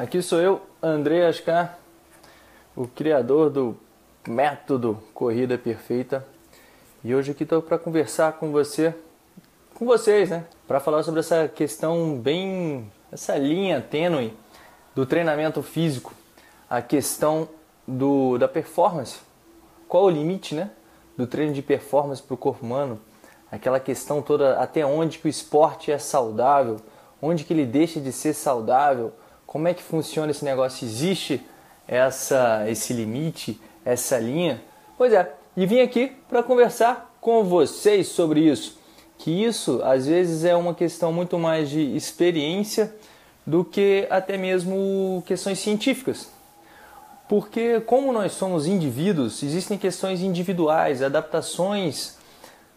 Aqui sou eu, André Ascar, o criador do método Corrida Perfeita. E hoje aqui estou para conversar com vocês, né? Para falar sobre essa questão essa linha tênue do treinamento físico, a questão da performance. Qual o limite, né? Do treino de performance para o corpo humano? Aquela questão toda, até onde que o esporte é saudável, onde que ele deixa de ser saudável, como é que funciona esse negócio, existe esse limite, essa linha? Pois é, e vim aqui para conversar com vocês sobre isso, que isso às vezes é uma questão muito mais de experiência do que até mesmo questões científicas. Porque como nós somos indivíduos, existem questões individuais, adaptações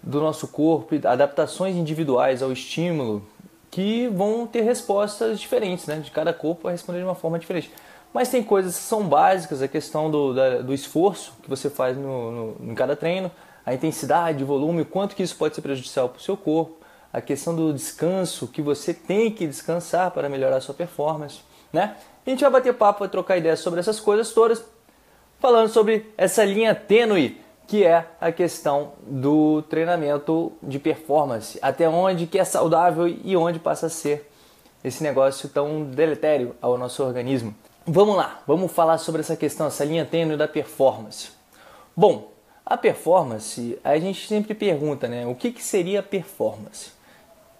do nosso corpo, adaptações individuais ao estímulo, que vão ter respostas diferentes, né? De cada corpo vai responder de uma forma diferente. Mas tem coisas que são básicas, a questão do esforço que você faz em cada treino, a intensidade, o volume, o quanto que isso pode ser prejudicial para o seu corpo, a questão do descanso, que você tem que descansar para melhorar a sua performance, né? A gente vai bater papo, vai trocar ideias sobre essas coisas todas, falando sobre essa linha tênue, que é a questão do treinamento de performance. Até onde que é saudável e onde passa a ser esse negócio tão deletério ao nosso organismo. Vamos lá, vamos falar sobre essa questão, essa linha tênue da performance. Bom, a performance, a gente sempre pergunta, né? O que seria performance?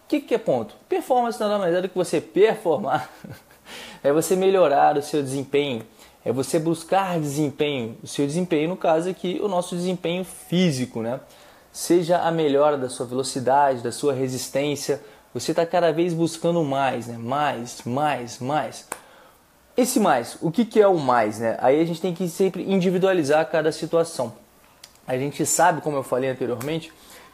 O que é ponto? Performance nada mais é do que você performar, é você melhorar o seu desempenho, é você buscar desempenho, o seu desempenho, no caso aqui, o nosso desempenho físico, né? Seja a melhora da sua velocidade, da sua resistência, você está cada vez buscando mais, né? Mais. Esse mais, o que é o mais, né? Aí a gente tem que sempre individualizar cada situação. A gente sabe, como eu falei anteriormente,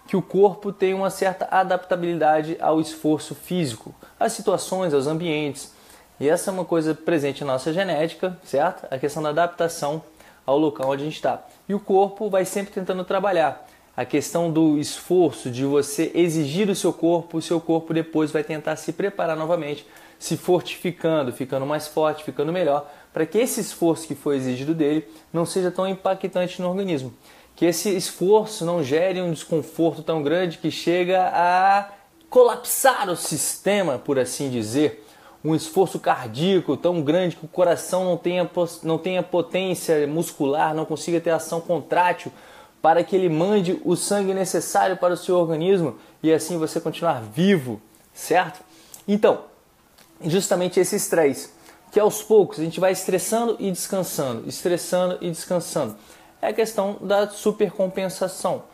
que o corpo tem uma certa adaptabilidade ao esforço físico, às situações, aos ambientes. E essa é uma coisa presente na nossa genética, certo? A questão da adaptação ao local onde a gente está. E o corpo vai sempre tentando trabalhar. A questão do esforço, de você exigir o seu corpo depois vai tentar se preparar novamente, se fortificando, ficando mais forte, ficando melhor, para que esse esforço que foi exigido dele não seja tão impactante no organismo. Que esse esforço não gere um desconforto tão grande que chega a colapsar o sistema, por assim dizer. Um esforço cardíaco tão grande que o coração não tenha potência muscular, não consiga ter ação contrátil para que ele mande o sangue necessário para o seu organismo e assim você continuar vivo, certo? Então, justamente esse estresse, que aos poucos a gente vai estressando e descansando. É a questão da supercompensação.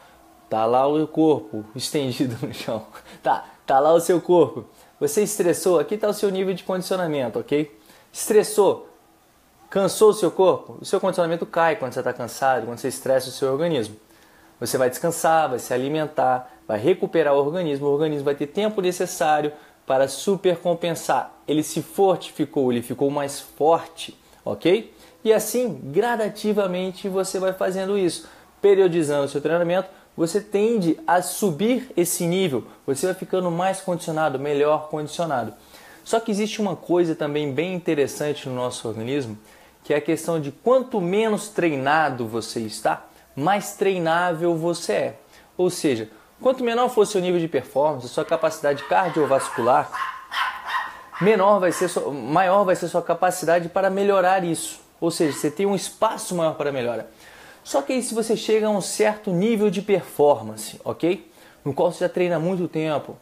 Tá lá o corpo estendido no chão. Tá lá o seu corpo. Você estressou, aqui está o seu nível de condicionamento, ok? Estressou, cansou o seu corpo, o seu condicionamento cai quando você está cansado, quando você estressa o seu organismo. Você vai descansar, vai se alimentar, vai recuperar o organismo vai ter tempo necessário para supercompensar. Ele se fortificou, ele ficou mais forte, ok? E assim, gradativamente, você vai fazendo isso, periodizando o seu treinamento, você tende a subir esse nível, você vai ficando mais condicionado, melhor condicionado. Só que existe uma coisa também bem interessante no nosso organismo, que é a questão de quanto menos treinado você está, mais treinável você é. Ou seja, quanto menor for seu nível de performance, sua capacidade cardiovascular, maior vai ser sua capacidade para melhorar isso. Ou seja, você tem um espaço maior para melhora. Só que aí se você chega a um certo nível de performance, ok? No qual você já treina há muito tempo,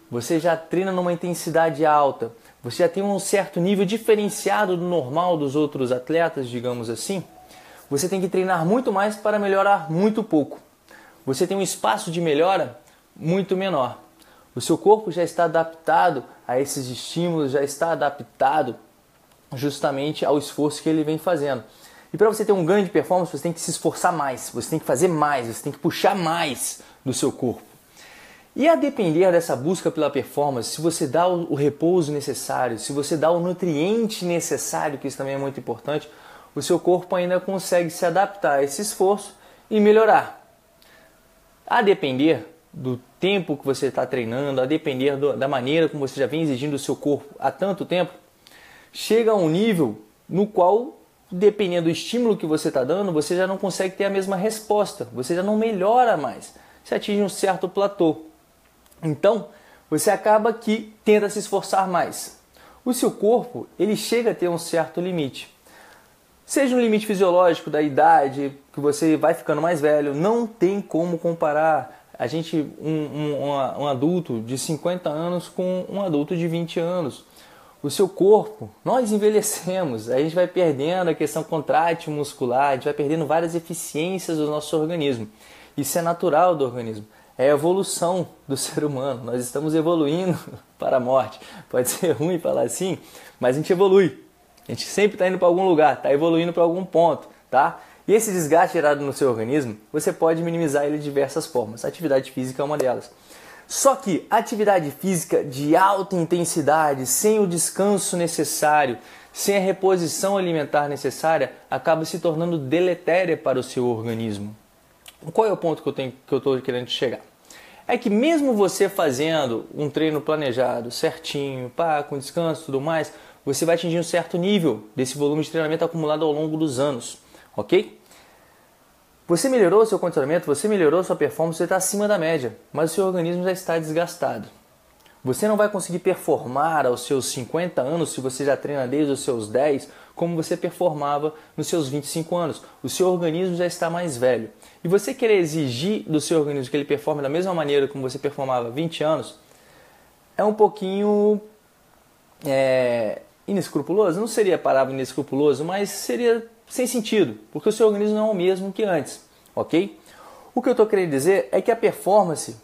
você já treina numa intensidade alta, você já tem um certo nível diferenciado do normal dos outros atletas, digamos assim, você tem que treinar muito mais para melhorar muito pouco. Você tem um espaço de melhora muito menor. O seu corpo já está adaptado a esses estímulos, já está adaptado justamente ao esforço que ele vem fazendo. E para você ter um ganho de performance, você tem que se esforçar mais, você tem que fazer mais, você tem que puxar mais do seu corpo. E a depender dessa busca pela performance, se você dá o repouso necessário, se você dá o nutriente necessário, que isso também é muito importante, o seu corpo ainda consegue se adaptar a esse esforço e melhorar. A depender do tempo que você está treinando, a depender da maneira como você já vem exigindo do seu corpo há tanto tempo, chega a um nível no qual, dependendo do estímulo que você está dando, você já não consegue ter a mesma resposta, você já não melhora mais, você atinge um certo platô. Então, você acaba que tenta se esforçar mais. O seu corpo, ele chega a ter um certo limite. Seja um limite fisiológico da idade, que você vai ficando mais velho, não tem como comparar um adulto de 50 anos com um adulto de 20 anos. O seu corpo, nós envelhecemos, a gente vai perdendo a questão contrátil muscular, a gente vai perdendo várias eficiências do nosso organismo. Isso é natural do organismo, é a evolução do ser humano. Nós estamos evoluindo para a morte. Pode ser ruim falar assim, mas a gente evolui. A gente sempre está indo para algum lugar, está evoluindo para algum ponto, tá? E esse desgaste gerado no seu organismo, você pode minimizar ele de diversas formas. A atividade física é uma delas. Só que atividade física de alta intensidade, sem o descanso necessário, sem a reposição alimentar necessária, acaba se tornando deletéria para o seu organismo. Qual é o ponto que eu estou querendo chegar? É que mesmo você fazendo um treino planejado, certinho, com descanso e tudo mais, você vai atingir um certo nível desse volume de treinamento acumulado ao longo dos anos, ok? Você melhorou o seu condicionamento, você melhorou a sua performance, você está acima da média, mas o seu organismo já está desgastado. Você não vai conseguir performar aos seus 50 anos, se você já treina desde os seus 10, como você performava nos seus 25 anos. O seu organismo já está mais velho. E você querer exigir do seu organismo que ele performe da mesma maneira como você performava há 20 anos, é um pouquinho inescrupuloso. Não seria a palavra inescrupuloso, mas seria sem sentido, porque o seu organismo não é o mesmo que antes, ok? O que eu estou querendo dizer é que a performance,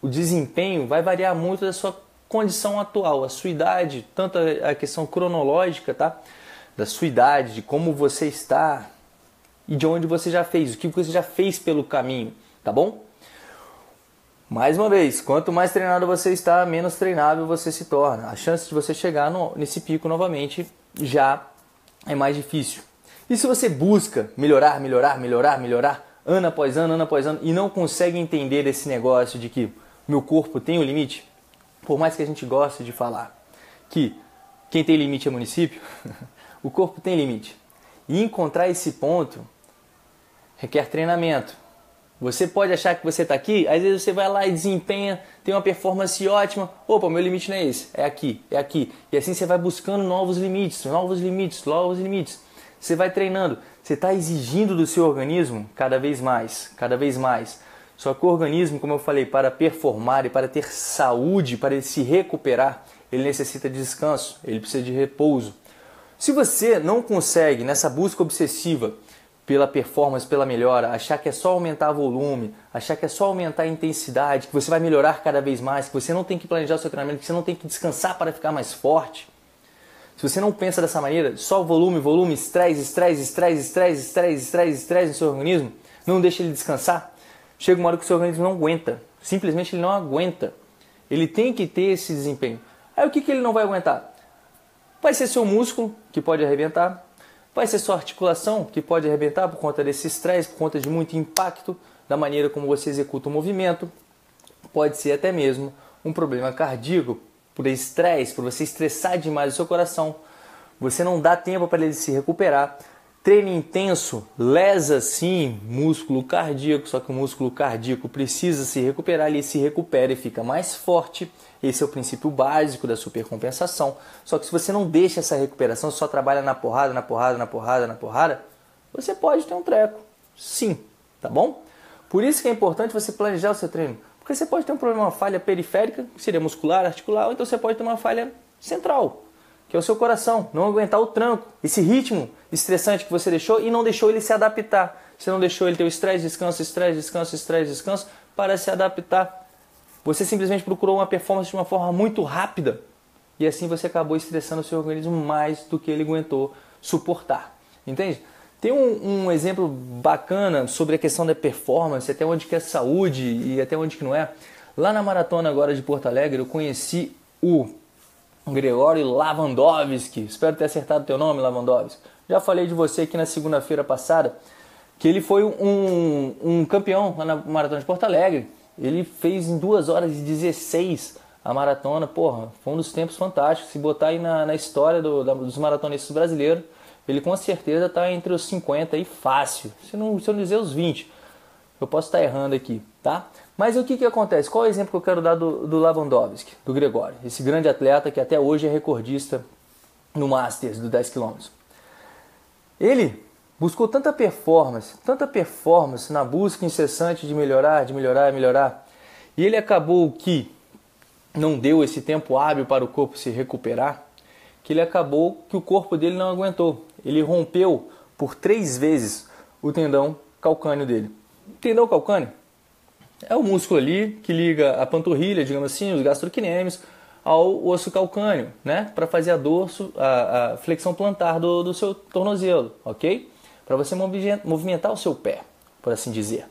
o desempenho vai variar muito da sua condição atual, a sua idade, tanto a questão cronológica, tá? Da sua idade, de como você está e de onde você já fez, o que você já fez pelo caminho, tá bom? Mais uma vez, quanto mais treinado você está, menos treinável você se torna. A chance de você chegar nesse pico novamente já é mais difícil. E se você busca melhorar, ano após ano, e não consegue entender esse negócio de que meu corpo tem um limite, por mais que a gente goste de falar que quem tem limite é município, o corpo tem limite. E encontrar esse ponto requer treinamento. Você pode achar que você está aqui, às vezes você vai lá e desempenha, tem uma performance ótima, opa, meu limite não é esse, é aqui. E assim você vai buscando novos limites. Você vai treinando, você está exigindo do seu organismo cada vez mais. Só que o organismo, como eu falei, para performar e para ter saúde, para ele se recuperar, ele necessita de descanso, ele precisa de repouso. Se você não consegue, nessa busca obsessiva pela performance, pela melhora, achar que é só aumentar volume, achar que é só aumentar a intensidade, que você vai melhorar cada vez mais, que você não tem que planejar o seu treinamento, que você não tem que descansar para ficar mais forte, se você não pensa dessa maneira, só volume, estresse no seu organismo, não deixa ele descansar, chega uma hora que o seu organismo não aguenta. Simplesmente ele não aguenta. Ele tem que ter esse desempenho. Aí o que ele não vai aguentar? Vai ser seu músculo, que pode arrebentar. Vai ser sua articulação, que pode arrebentar por conta desse estresse, por conta de muito impacto da maneira como você executa o movimento. Pode ser até mesmo um problema cardíaco, por estresse, por você estressar demais o seu coração. Você não dá tempo para ele se recuperar. Treino intenso lesa sim músculo cardíaco, só que o músculo cardíaco precisa se recuperar, ele se recupera e fica mais forte. Esse é o princípio básico da supercompensação. Só que se você não deixa essa recuperação, só trabalha na porrada, você pode ter um treco. Sim, tá bom? Por isso que é importante você planejar o seu treino. Porque você pode ter um problema, uma falha periférica, que seria muscular, articular, ou então você pode ter uma falha central, que é o seu coração, não aguentar o tranco, esse ritmo estressante que você deixou e não deixou ele se adaptar. Você não deixou ele ter o estresse, descanso, para se adaptar. Você simplesmente procurou uma performance de uma forma muito rápida e assim você acabou estressando o seu organismo mais do que ele aguentou suportar. Entende? Tem um exemplo bacana sobre a questão da performance, até onde que é saúde e até onde que não é. Lá na maratona agora de Porto Alegre eu conheci o Gregório Lavandovski. Espero ter acertado o teu nome, Lavandovski. Já falei de você aqui na segunda-feira passada, que ele foi um campeão lá na maratona de Porto Alegre. Ele fez em 2 horas e 16 a maratona, porra, foi um dos tempos fantásticos. Se botar aí na história dos maratonistas brasileiros, ele com certeza está entre os 50 aí fácil. Se eu não dizer os 20, eu posso estar errando aqui, tá? Mas o que acontece? Qual é o exemplo que eu quero dar do Lewandowski, do Gregório? Esse grande atleta que até hoje é recordista no Masters do 10 km. Ele buscou tanta performance na busca incessante de melhorar. E ele acabou que não deu esse tempo hábil para o corpo se recuperar, que ele acabou que o corpo dele não aguentou. Ele rompeu por 3 vezes o tendão calcâneo dele. O tendão calcâneo é o músculo ali que liga a panturrilha, digamos assim, os gastrocnêmios, ao osso calcâneo, né? Para fazer a flexão plantar do seu tornozelo, ok? Para você movimentar o seu pé, por assim dizer.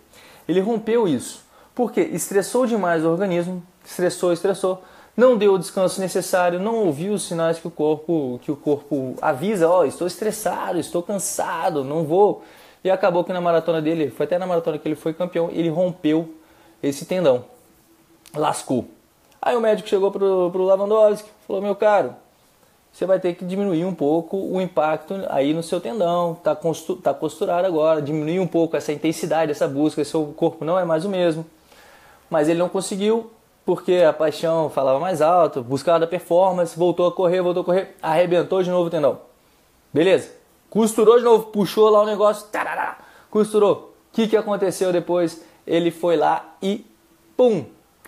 Ele rompeu isso. Por quê? Estressou demais o organismo, estressou, não deu o descanso necessário, não ouviu os sinais que o corpo avisa, estou estressado, estou cansado, não vou. E acabou que na maratona dele, foi até na maratona que ele foi campeão, ele rompeu esse tendão. Lascou. Aí o médico chegou pro Lewandowski, falou, meu caro, você vai ter que diminuir um pouco o impacto aí no seu tendão, tá costurado agora, diminuir um pouco essa intensidade, essa busca, seu corpo não é mais o mesmo. Mas ele não conseguiu, porque a paixão falava mais alto, buscava da performance, voltou a correr, arrebentou de novo o tendão. Beleza, costurou de novo, puxou lá o negócio, tarará, costurou. O que aconteceu depois? Ele foi lá e pum,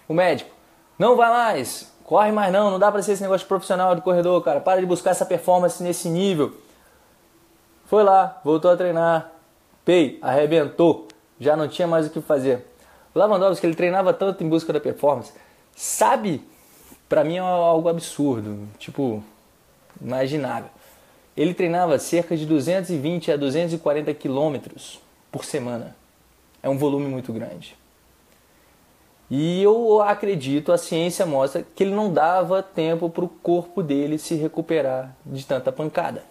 o médico, não vai mais, corre mais não dá pra ser esse negócio de profissional de corredor, cara, para de buscar essa performance nesse nível. Foi lá, voltou a treinar, arrebentou, já não tinha mais o que fazer. O Lewandowski, ele treinava tanto em busca da performance, sabe, pra mim é algo absurdo, tipo, imaginável. Ele treinava cerca de 220 a 240 quilômetros por semana. É um volume muito grande. E eu acredito, a ciência mostra que ele não dava tempo para o corpo dele se recuperar de tanta pancada.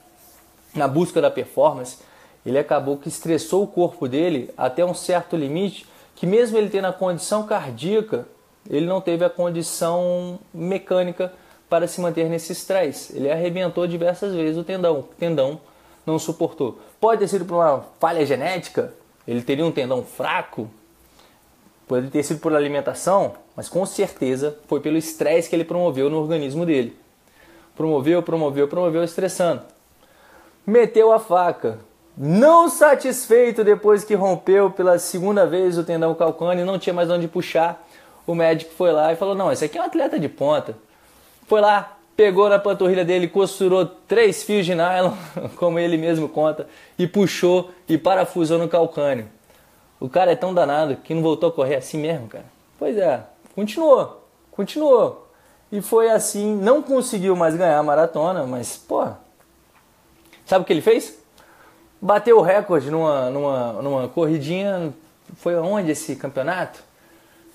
Na busca da performance, ele acabou que estressou o corpo dele até um certo limite, que mesmo ele tendo a condição cardíaca, ele não teve a condição mecânica para se manter nesse estresse. Ele arrebentou diversas vezes o tendão não suportou. Pode ter sido por uma falha genética, ele teria um tendão fraco, pode ter sido por alimentação, mas com certeza foi pelo estresse que ele promoveu no organismo dele. Promoveu, estressando. Meteu a faca. Não satisfeito depois que rompeu pela segunda vez o tendão calcâneo e não tinha mais onde puxar, o médico foi lá e falou, não, esse aqui é um atleta de ponta. Foi lá, pegou na panturrilha dele, costurou 3 fios de nylon, como ele mesmo conta, e puxou e parafusou no calcâneo. O cara é tão danado que não voltou a correr assim mesmo, cara. Pois é, continuou. E foi assim, não conseguiu mais ganhar a maratona, mas, pô, sabe o que ele fez? Bateu o recorde numa corridinha, foi aonde esse campeonato?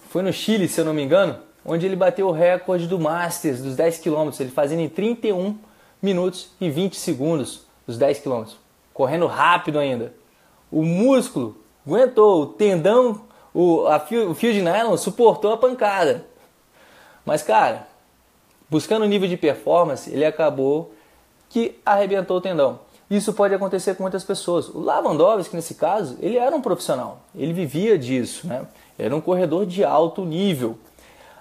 Foi no Chile, se eu não me engano, onde ele bateu o recorde do Masters, dos 10 km, ele fazendo em 31 minutos e 20 segundos os 10 km, correndo rápido ainda. O músculo aguentou, o tendão, o fio de nylon suportou a pancada. Mas, cara, buscando o nível de performance, ele acabou que arrebentou o tendão. Isso pode acontecer com muitas pessoas. O Lewandowski, nesse caso, ele era um profissional. Ele vivia disso, né? Era um corredor de alto nível.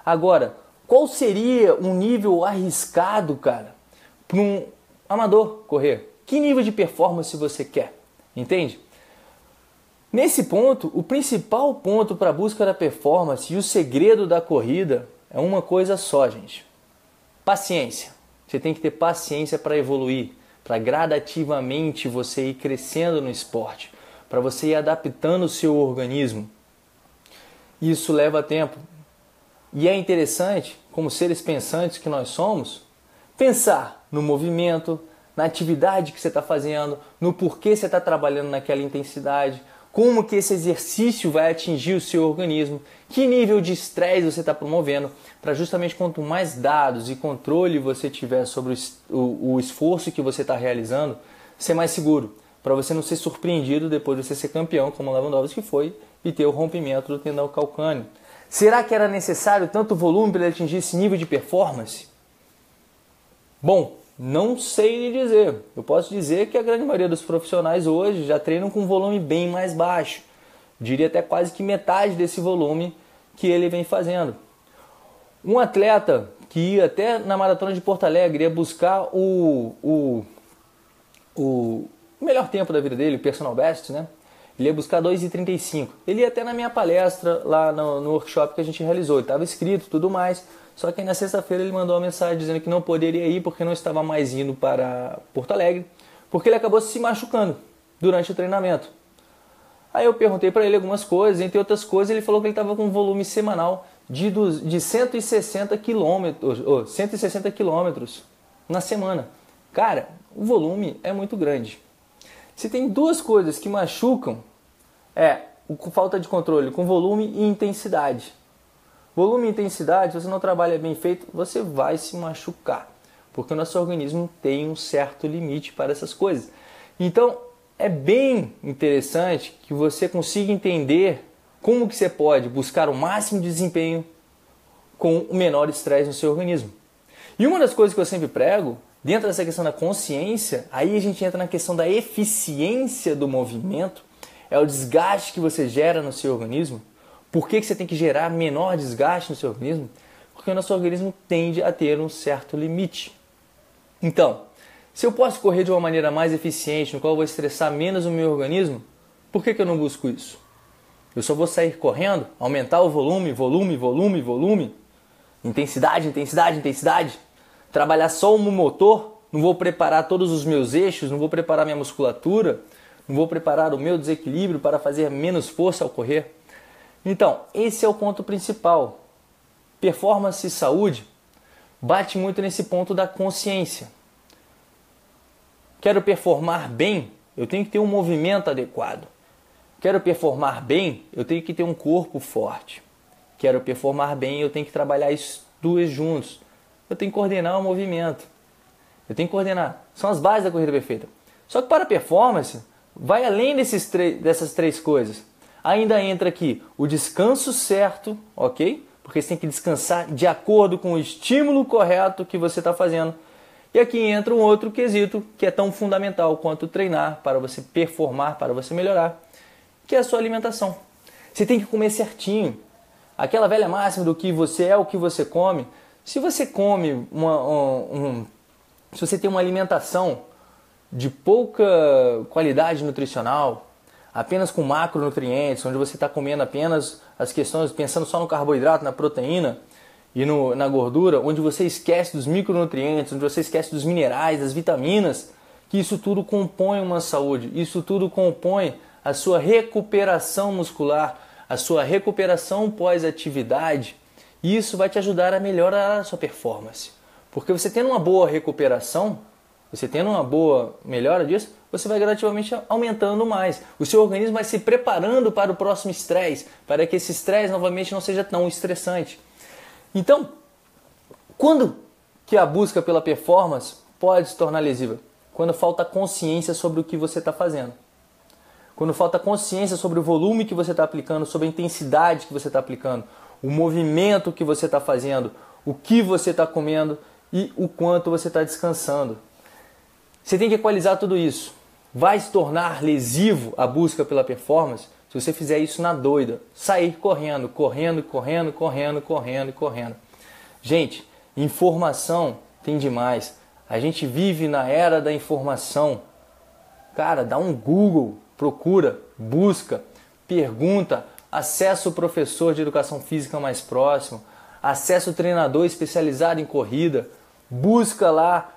Agora, qual seria um nível arriscado, cara, para um amador correr? Que nível de performance você quer? Entende? Nesse ponto, o principal ponto para a busca da performance e o segredo da corrida é uma coisa só, gente. Paciência. Você tem que ter paciência para evoluir, para gradativamente você ir crescendo no esporte, para você ir adaptando o seu organismo. Isso leva tempo. E é interessante, como seres pensantes que nós somos, pensar no movimento, na atividade que você está fazendo, no porquê você está trabalhando naquela intensidade, como que esse exercício vai atingir o seu organismo, que nível de estresse você está promovendo, para justamente quanto mais dados e controle você tiver sobre o esforço que você está realizando, ser mais seguro, para você não ser surpreendido depois de você ser campeão, como o Lewandowski foi, e ter o rompimento do tendão calcâneo. Será que era necessário tanto volume para ele atingir esse nível de performance? Bom, não sei lhe dizer. Eu posso dizer que a grande maioria dos profissionais hoje já treinam com um volume bem mais baixo. Diria até quase que metade desse volume que ele vem fazendo. Um atleta que ia até na Maratona de Porto Alegre, ia buscar o melhor tempo da vida dele, o personal best, né? Ele ia buscar 2:35. Ele ia até na minha palestra lá no workshop que a gente realizou. Ele estava escrito, tudo mais. Só que aí na sexta-feira ele mandou uma mensagem dizendo que não poderia ir porque não estava mais indo para Porto Alegre, porque ele acabou se machucando durante o treinamento. Aí eu perguntei para ele algumas coisas, entre outras coisas ele falou que ele estava com um volume semanal de 160 quilômetros na semana. Cara, o volume é muito grande. Se tem duas coisas que machucam, falta de controle com volume e intensidade. Volume e intensidade, se você não trabalha bem feito, você vai se machucar, porque o nosso organismo tem um certo limite para essas coisas. Então, é bem interessante que você consiga entender como que você pode buscar o máximo de desempenho com o menor estresse no seu organismo. E uma das coisas que eu sempre prego, dentro dessa questão da consciência, aí a gente entra na questão da eficiência do movimento, é o desgaste que você gera no seu organismo. Por que você tem que gerar menor desgaste no seu organismo? Porque o nosso organismo tende a ter um certo limite. Então, se eu posso correr de uma maneira mais eficiente, no qual eu vou estressar menos o meu organismo, por que eu não busco isso? Eu só vou sair correndo, aumentar o volume, intensidade, trabalhar só o motor, não vou preparar todos os meus eixos, não vou preparar minha musculatura, não vou preparar o meu desequilíbrio para fazer menos força ao correr. Então, esse é o ponto principal. Performance e saúde bate muito nesse ponto da consciência. Quero performar bem, eu tenho que ter um movimento adequado. Quero performar bem, eu tenho que ter um corpo forte. Quero performar bem, eu tenho que trabalhar isso duas juntos. Eu tenho que coordenar o movimento. Eu tenho que coordenar. São as bases da corrida perfeita. Só que para a performance, vai além dessas três coisas. Ainda entra aqui o descanso certo, ok? Porque você tem que descansar de acordo com o estímulo correto que você está fazendo. E aqui entra um outro quesito que é tão fundamental quanto treinar para você performar, para você melhorar, que é a sua alimentação. Você tem que comer certinho. Aquela velha máxima do que você é o que você come. Se você come se você tem uma alimentação de pouca qualidade nutricional, apenas com macronutrientes, onde você está comendo apenas as questões, pensando só no carboidrato, na proteína e na gordura, onde você esquece dos micronutrientes, onde você esquece dos minerais, das vitaminas, que isso tudo compõe uma saúde, isso tudo compõe a sua recuperação muscular, a sua recuperação pós-atividade, e isso vai te ajudar a melhorar a sua performance. Porque você tendo uma boa recuperação, você tendo uma boa melhora disso, você vai gradativamente aumentando mais. O seu organismo vai se preparando para o próximo estresse, para que esse estresse novamente não seja tão estressante. Então, quando que a busca pela performance pode se tornar lesiva? Quando falta consciência sobre o que você está fazendo. Quando falta consciência sobre o volume que você está aplicando, sobre a intensidade que você está aplicando, o movimento que você está fazendo, o que você está comendo e o quanto você está descansando. Você tem que equalizar tudo isso. Vai se tornar lesivo a busca pela performance se você fizer isso na doida. Sair correndo. Gente, informação tem demais. A gente vive na era da informação. Cara, dá um Google, procura, busca, pergunta, acessa o professor de educação física mais próximo, acessa o treinador especializado em corrida, busca lá,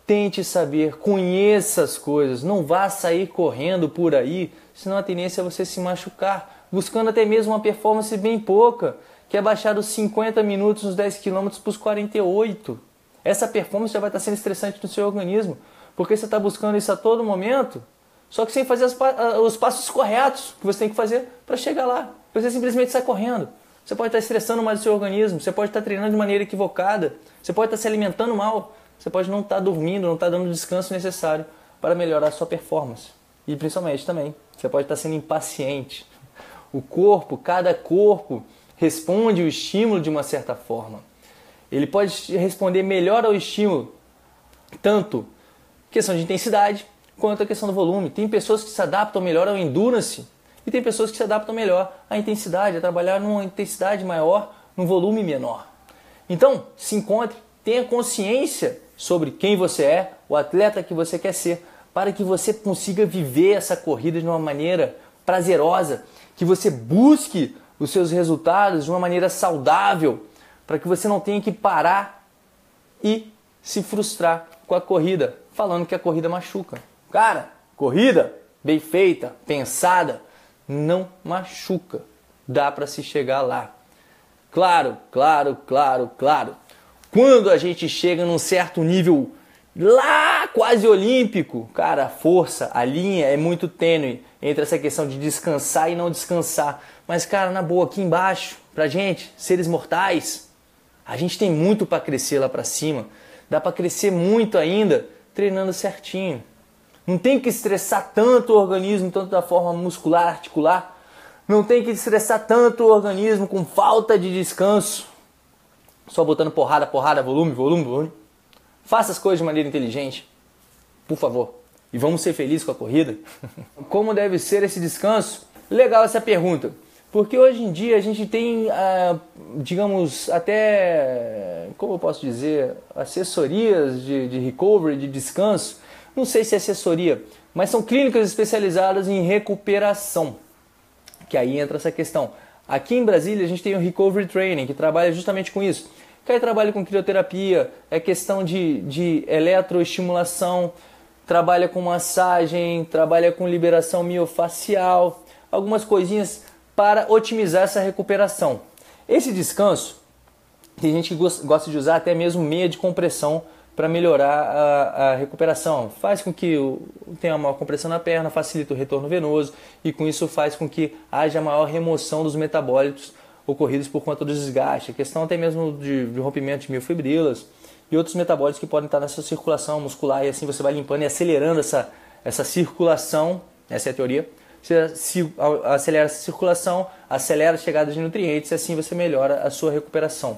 tente saber, conheça as coisas, não vá sair correndo por aí, senão a tendência é você se machucar, buscando até mesmo uma performance bem pouca, que é baixar dos 50 minutos nos 10 km para os 48. Essa performance já vai estar sendo estressante no seu organismo, porque você está buscando isso a todo momento, só que sem fazer os passos corretos que você tem que fazer para chegar lá. Você simplesmente sai correndo. Você pode estar estressando mais o seu organismo, você pode estar treinando de maneira equivocada, você pode estar se alimentando mal, você pode não estar dormindo, não estar dando o descanso necessário para melhorar a sua performance. E principalmente também, você pode estar sendo impaciente. O corpo, cada corpo responde o estímulo de uma certa forma. Ele pode responder melhor ao estímulo, tanto questão de intensidade quanto a questão do volume. Tem pessoas que se adaptam melhor ao endurance e tem pessoas que se adaptam melhor à intensidade, a trabalhar numa intensidade maior, num volume menor. Então, se encontre, tenha consciência sobre quem você é, o atleta que você quer ser, para que você consiga viver essa corrida de uma maneira prazerosa, que você busque os seus resultados de uma maneira saudável, para que você não tenha que parar e se frustrar com a corrida, falando que a corrida machuca. Cara, corrida bem feita, pensada, não machuca. Dá para se chegar lá. Claro. Quando a gente chega num certo nível lá quase olímpico, cara, a força, a linha é muito tênue entre essa questão de descansar e não descansar. Mas, cara, na boa, aqui embaixo, pra gente, seres mortais, a gente tem muito para crescer lá para cima. Dá para crescer muito ainda treinando certinho. Não tem que estressar tanto o organismo, tanto da forma muscular, articular. Não tem que estressar tanto o organismo com falta de descanso. Só botando porrada, volume. Faça as coisas de maneira inteligente, por favor. E vamos ser felizes com a corrida. Como deve ser esse descanso? Legal essa pergunta. Porque hoje em dia a gente tem, digamos, até, como eu posso dizer, assessorias de recovery, de descanso. Não sei se é assessoria, mas são clínicas especializadas em recuperação. Que aí entra essa questão. Aqui em Brasília a gente tem o Recovery Training, que trabalha justamente com isso. Que aí trabalha com crioterapia, é questão de eletroestimulação, trabalha com massagem, trabalha com liberação miofacial, algumas coisinhas para otimizar essa recuperação. Esse descanso, tem gente que gosta de usar até mesmo meia de compressão para melhorar a recuperação. Faz com que tenha uma compressão na perna, facilita o retorno venoso e com isso faz com que haja maior remoção dos metabólitos ocorridos por conta do desgaste. A questão até mesmo de rompimento de miofibrilas e outros metabólitos que podem estar nessa circulação muscular, e assim você vai limpando e acelerando essa circulação, essa é a teoria. Você acelera essa circulação, acelera a chegada de nutrientes e assim você melhora a sua recuperação.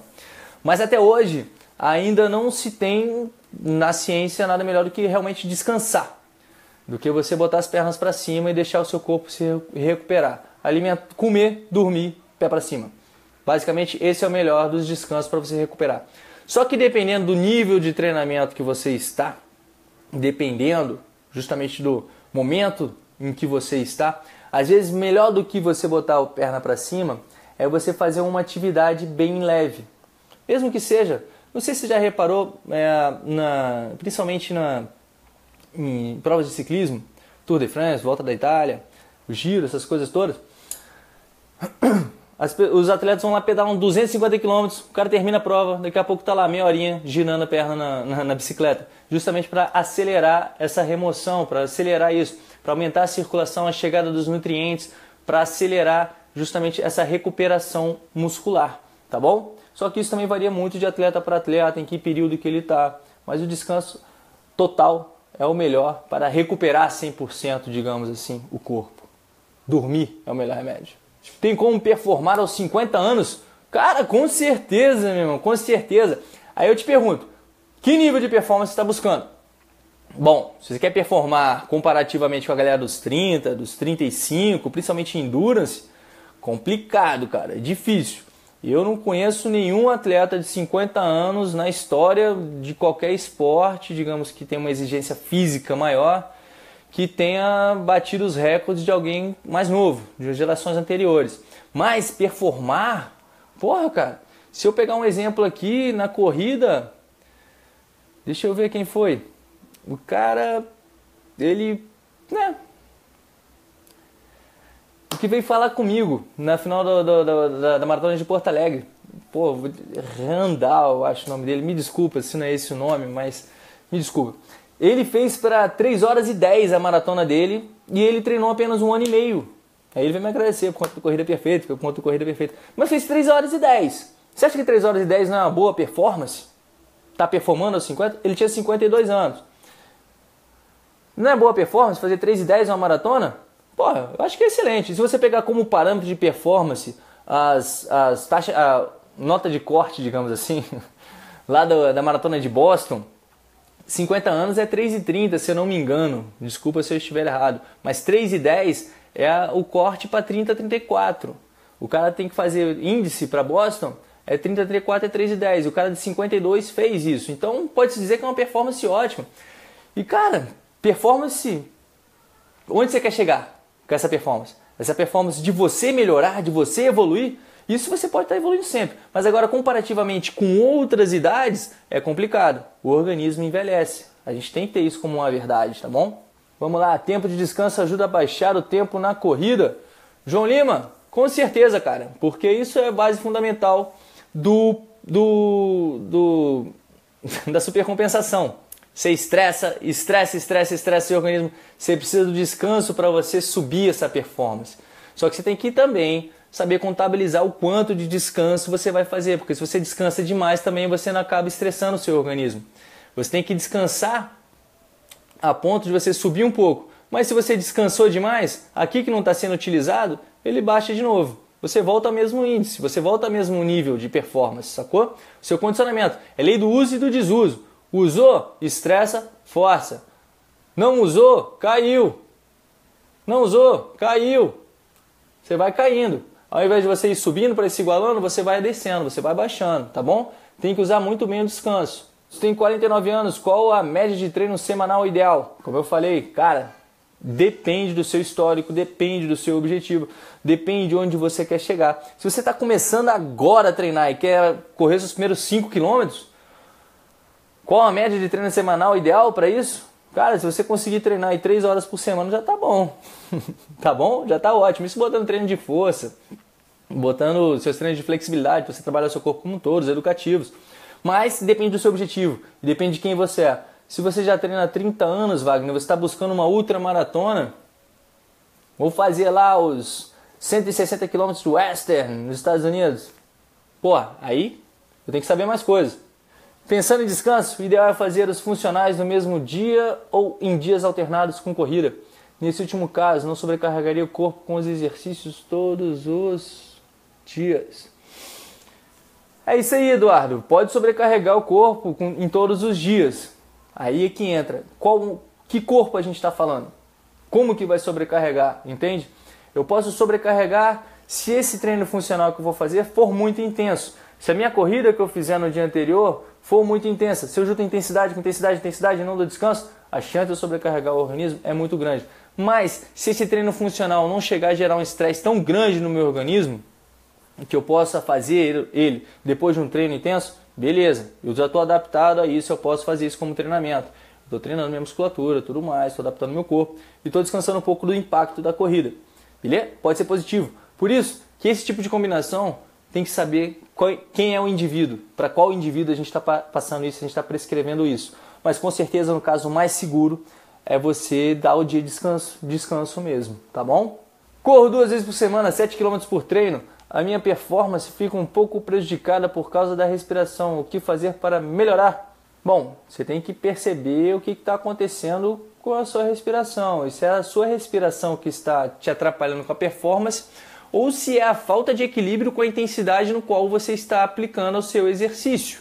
Mas até hoje ainda não se tem na ciência nada melhor do que realmente descansar, do que você botar as pernas para cima e deixar o seu corpo se recuperar. Comer, dormir, pé para cima. Basicamente esse é o melhor dos descansos para você recuperar. Só que dependendo do nível de treinamento que você está, dependendo justamente do momento em que você está, às vezes melhor do que você botar a perna para cima é você fazer uma atividade bem leve. Mesmo que seja, não sei se você já reparou, principalmente em provas de ciclismo, Tour de France, Volta da Itália, o Giro, essas coisas todas, os atletas vão lá pedalam 250 km, o cara termina a prova, daqui a pouco está lá meia horinha girando a perna na bicicleta, justamente para acelerar essa remoção, para acelerar isso, para aumentar a circulação, a chegada dos nutrientes, para acelerar justamente essa recuperação muscular, tá bom? Só que isso também varia muito de atleta para atleta, em que período que ele está, mas o descanso total é o melhor para recuperar 100%, digamos assim, o corpo. Dormir é o melhor remédio. Tem como performar aos 50 anos? Cara, com certeza, meu irmão, com certeza. Aí eu te pergunto, que nível de performance você está buscando? Bom, se você quer performar comparativamente com a galera dos 30, dos 35, principalmente em endurance, complicado, cara, é difícil. Eu não conheço nenhum atleta de 50 anos na história de qualquer esporte, digamos que tem uma exigência física maior, que tenha batido os recordes de alguém mais novo, de gerações anteriores. Mas performar, porra, cara, se eu pegar um exemplo aqui na corrida, deixa eu ver quem foi. O cara, ele, o que veio falar comigo na final da Maratona de Porto Alegre. Pô, Randall, eu acho o nome dele. Me desculpa se não é esse o nome, mas me desculpa. Ele fez para 3 horas e 10 a maratona dele e ele treinou apenas 1 ano e meio. Aí ele veio me agradecer por conta da corrida perfeita, por conta da corrida perfeita. Mas fez 3 horas e 10. Você acha que 3 horas e 10 não é uma boa performance? Tá performando aos 50? Ele tinha 52 anos. Não é boa performance fazer 3 e 10 uma maratona? Porra, eu acho que é excelente. Se você pegar como parâmetro de performance a nota de corte, digamos assim, lá da maratona de Boston, 50 anos é 3,30, se eu não me engano. Desculpa se eu estiver errado. Mas 3,10 é o corte para 30,34. O cara tem que fazer índice para Boston, é 30,34 é 3,10. O cara de 52 fez isso. Então pode-se dizer que é uma performance ótima. E cara, performance... Onde você quer chegar com essa performance? Essa performance de você melhorar, de você evoluir, isso você pode estar evoluindo sempre. Mas agora, comparativamente com outras idades, é complicado. O organismo envelhece. A gente tem que ter isso como uma verdade, tá bom? Vamos lá, tempo de descanso ajuda a baixar o tempo na corrida. João Lima, com certeza, cara. Porque isso é a base fundamental da supercompensação. Você estressa seu organismo. Você precisa do descanso para você subir essa performance. Só que você tem que também saber contabilizar o quanto de descanso você vai fazer. Porque se você descansa demais também você não acaba estressando o seu organismo. Você tem que descansar a ponto de você subir um pouco. Mas se você descansou demais, aqui que não está sendo utilizado, ele baixa de novo. Você volta ao mesmo índice, você volta ao mesmo nível de performance, sacou? O seu condicionamento é lei do uso e do desuso. Usou, estressa, força. Não usou, caiu. Não usou, caiu. Você vai caindo. Ao invés de você ir subindo para se igualando, você vai descendo, você vai baixando, tá bom? Tem que usar muito bem o descanso. Você tem 49 anos, qual a média de treino semanal ideal? Como eu falei, cara, depende do seu histórico, depende do seu objetivo, depende de onde você quer chegar. Se você está começando agora a treinar e quer correr seus primeiros 5 km, qual a média de treino semanal ideal para isso? Cara, se você conseguir treinar aí 3 horas por semana já tá bom. Tá bom? Já tá ótimo. Isso botando treino de força, botando seus treinos de flexibilidade, para você trabalhar o seu corpo como todos, educativos. Mas depende do seu objetivo, depende de quem você é. Se você já treina há 30 anos, Wagner, você está buscando uma ultramaratona, vou fazer lá os 160 km de Western nos Estados Unidos. Pô, aí eu tenho que saber mais coisas. Pensando em descanso, o ideal é fazer os funcionais no mesmo dia ou em dias alternados com corrida. Nesse último caso, não sobrecarregaria o corpo com os exercícios todos os dias. É isso aí, Eduardo. Pode sobrecarregar o corpo em todos os dias. Aí é que entra. Que corpo a gente está falando? Como que vai sobrecarregar? Entende? Eu posso sobrecarregar se esse treino funcional que eu vou fazer for muito intenso. Se a minha corrida que eu fizer no dia anterior for muito intensa, se eu junto intensidade com intensidade e não dou descanso, a chance de eu sobrecarregar o organismo é muito grande. Mas se esse treino funcional não chegar a gerar um estresse tão grande no meu organismo, que eu possa fazer ele depois de um treino intenso, beleza, eu já estou adaptado a isso, eu posso fazer isso como treinamento. Estou treinando minha musculatura, tudo mais, estou adaptando meu corpo e estou descansando um pouco do impacto da corrida. Beleza? Pode ser positivo. Por isso que esse tipo de combinação tem que saber quem é o indivíduo, para qual indivíduo a gente está passando isso, a gente está prescrevendo isso. Mas com certeza, no caso mais seguro, é você dar o dia de descanso mesmo, tá bom? Corro 2 vezes por semana, 7 km por treino. A minha performance fica um pouco prejudicada por causa da respiração. O que fazer para melhorar? Bom, você tem que perceber o que está acontecendo com a sua respiração. E se é a sua respiração que está te atrapalhando com a performance, ou se é a falta de equilíbrio com a intensidade no qual você está aplicando o seu exercício.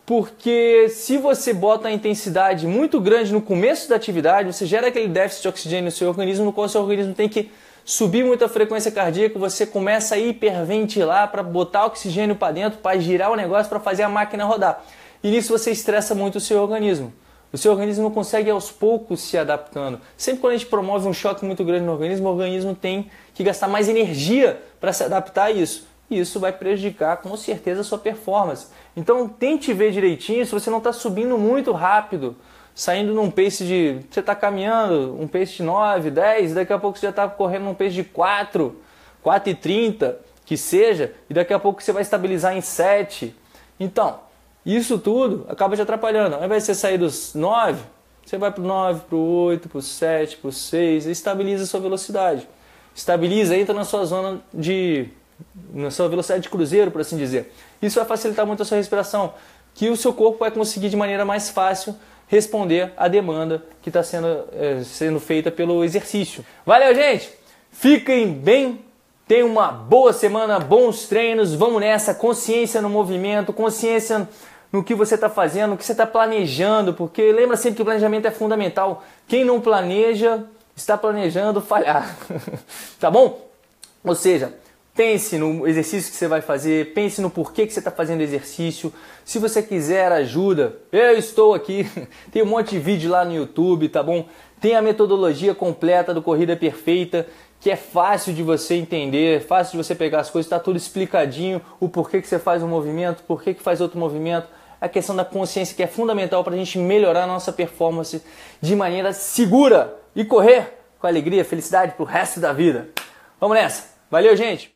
Porque se você bota a intensidade muito grande no começo da atividade, você gera aquele déficit de oxigênio no seu organismo, no qual o seu organismo tem que subir muito a frequência cardíaca, você começa a hiperventilar para botar oxigênio para dentro, para girar o negócio, para fazer a máquina rodar. E nisso você estressa muito o seu organismo. O seu organismo não consegue aos poucos se adaptando. Sempre quando a gente promove um choque muito grande no organismo, o organismo tem que gastar mais energia para se adaptar a isso. E isso vai prejudicar com certeza a sua performance. Então tente ver direitinho se você não está subindo muito rápido, saindo num pace de... Você está caminhando, um pace de 9, 10, daqui a pouco você já está correndo num pace de 4, 4,30, que seja, e daqui a pouco você vai estabilizar em 7. Então, isso tudo acaba te atrapalhando. Ao invés de você sair dos 9, você vai para o 9, para o 8, para o 7, para o 6, e estabiliza a sua velocidade. Estabiliza, entra na sua zona na sua velocidade de cruzeiro, por assim dizer. Isso vai facilitar muito a sua respiração, que o seu corpo vai conseguir de maneira mais fácil responder à demanda que está sendo feita pelo exercício. Valeu, gente! Fiquem bem Tenha uma boa semana, bons treinos, vamos nessa, consciência no movimento, consciência no que você está fazendo, no que você está planejando, porque lembra sempre que o planejamento é fundamental. Quem não planeja, está planejando falhar, tá bom? Ou seja, pense no exercício que você vai fazer, pense no porquê que você está fazendo exercício. Se você quiser ajuda, eu estou aqui, tem um monte de vídeo lá no YouTube, tá bom? Tem a metodologia completa do Corrida Perfeita, que é fácil de você entender, fácil de você pegar as coisas, está tudo explicadinho, o porquê que você faz um movimento, porquê que faz outro movimento, a questão da consciência que é fundamental para a gente melhorar a nossa performance de maneira segura e correr com alegria, felicidade pro resto da vida. Vamos nessa! Valeu, gente!